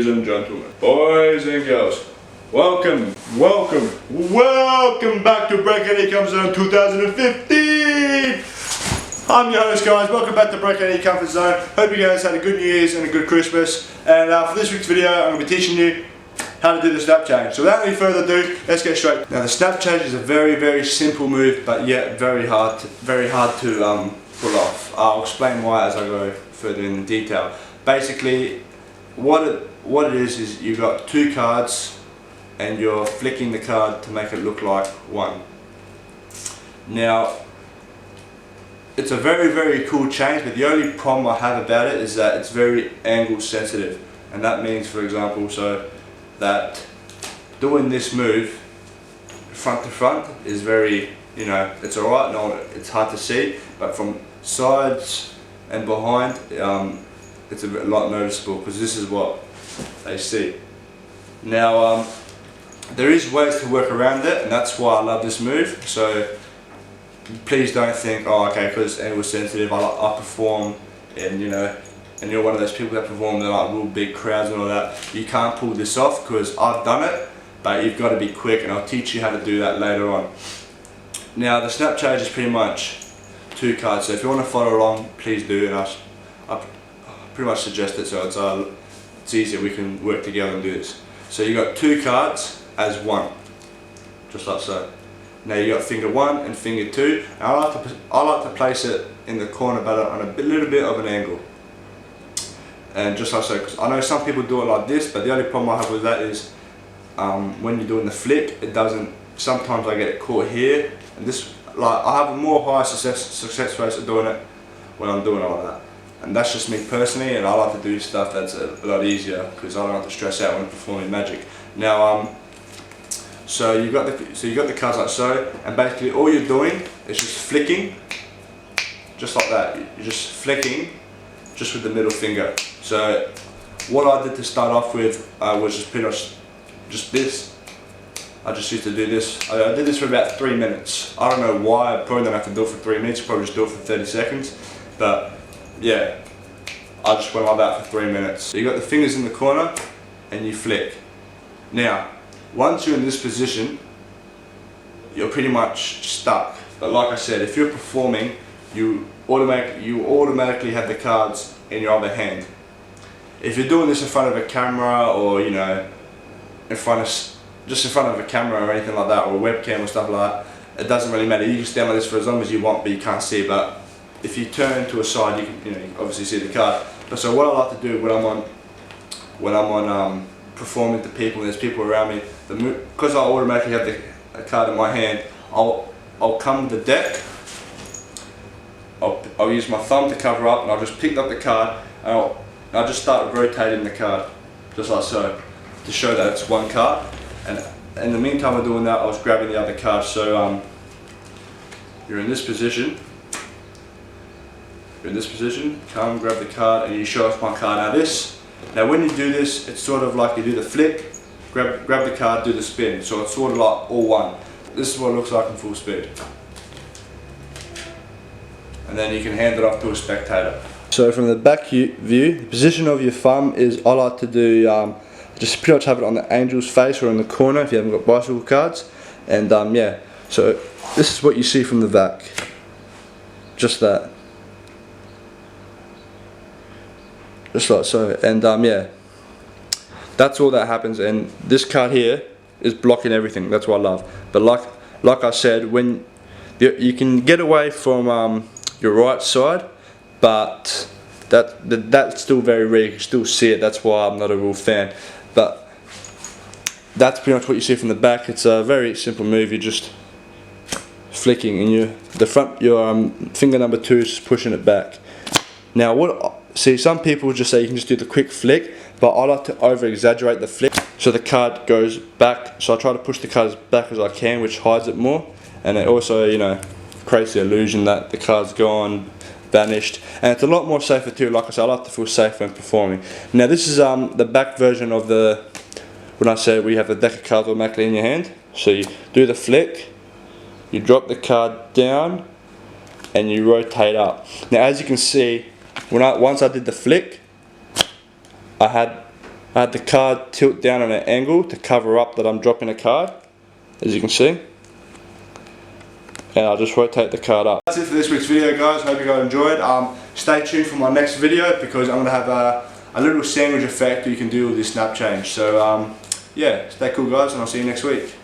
ladies and gentlemen, boys and girls, welcome back to Break Any Comfort Zone 2015. I'm your host, guys. Welcome back to Break Any Comfort Zone. Hope you guys had a good New Year's and a good Christmas. And for this week's video, I'm going to be teaching you how to do the snap change. So without any further ado, let's get straight. Now the snap change is a very simple move, but yet very hard to pull off. I'll explain why as I go further in detail. Basically, what it is you've got two cards and you're flicking the card to make it look like one. Now it's a very cool change, but the only problem I have about it is that it's very angle sensitive, and that means, for example, so that doing this move front to front is very, it's alright, no, it's hard to see, but from sides and behind it's a lot noticeable, because this is what they see. Now there is ways to work around it, and that's why I love this move. So please don't think, oh okay, because it's angle sensitive, I perform, and and you're one of those people that perform in like real big crowds and all that. You can't pull this off, because I've done it, but you've got to be quick, and I'll teach you how to do that later on. Now the snap change is pretty much two cards, so if you want to follow along, please do, and I pretty much suggest it, so it's easier, we can work together and do this. So you got two cards as one, just like so. Now you got finger one and finger two, and I like to place it in the corner, but on a little bit of an angle. And just like so, because I know some people do it like this, but the only problem I have with that is when you're doing the flick, it doesn't, sometimes I get it caught here, and this, like, I have a more high success rate of doing it when I'm doing all that. And that's just me personally, and I like to do stuff that's a lot easier, because I don't have to stress out when performing magic. Now so you got the cards like so, and basically all you're doing is just flicking, just like that. You're just flicking, just with the middle finger. So what I did to start off with was just pretty much just this. I just used to do this. I did this for about 3 minutes. I don't know why. I probably don't have to do it for 3 minutes. Probably just do it for 30 seconds. But yeah, I just went like that for 3 minutes. So you got the fingers in the corner, and you flick. Now, once you're in this position, you're pretty much stuck. But like I said, if you're performing, you automatically have the cards in your other hand. If you're doing this in front of a camera, or just in front of a camera or anything like that, or a webcam or stuff like that, it doesn't really matter. You can stand like this for as long as you want, but you can't see. But if you turn to a side, you can obviously see the card. But so what I like to do when I'm on performing to people and there's people around me, because I automatically have a card in my hand, I'll come to the deck. I'll use my thumb to cover up, and I'll just pick up the card, and I'll just start rotating the card, just like so, to show that it's one card. And in the meantime of doing that, I was grabbing the other card. So you're in this position. Come grab the card, and you show off my card. Now when you do this, it's sort of like you do the flick, grab the card, do the spin. So it's sort of like all one. This is what it looks like in full speed. And then you can hand it off to a spectator. So from the back view, the position of your thumb is, I like to do, just pretty much have it on the angel's face or in the corner if you haven't got bicycle cards. And yeah, so this is what you see from the back. Just that. Just like so. And yeah, that's all that happens. And this card here is blocking everything. That's what I love. But like I said, when you can get away from your right side, but that's still very rare. You can still see it. That's why I'm not a real fan. But that's pretty much what you see from the back. It's a very simple move. You're just flicking, and your finger number 2 is just pushing it back. Now see, some people just say you can just do the quick flick, but I like to over exaggerate the flick so the card goes back. So I try to push the card as back as I can, which hides it more, and it also creates the illusion that the card's gone, vanished, and it's a lot more safer too. Like I said, I like to feel safe when performing. Now this is the back version of when I say we have the deck of cards automatically in your hand. So you do the flick, you drop the card down, and you rotate up. Now as you can see, once I did the flick, I had I had the card tilt down at an angle to cover up that I'm dropping a card, as you can see. And I'll just rotate the card up. That's it for this week's video, guys. Hope you guys enjoyed. Stay tuned for my next video because I'm going to have a little sandwich effect you can do with this snap change. So yeah, stay cool guys, and I'll see you next week.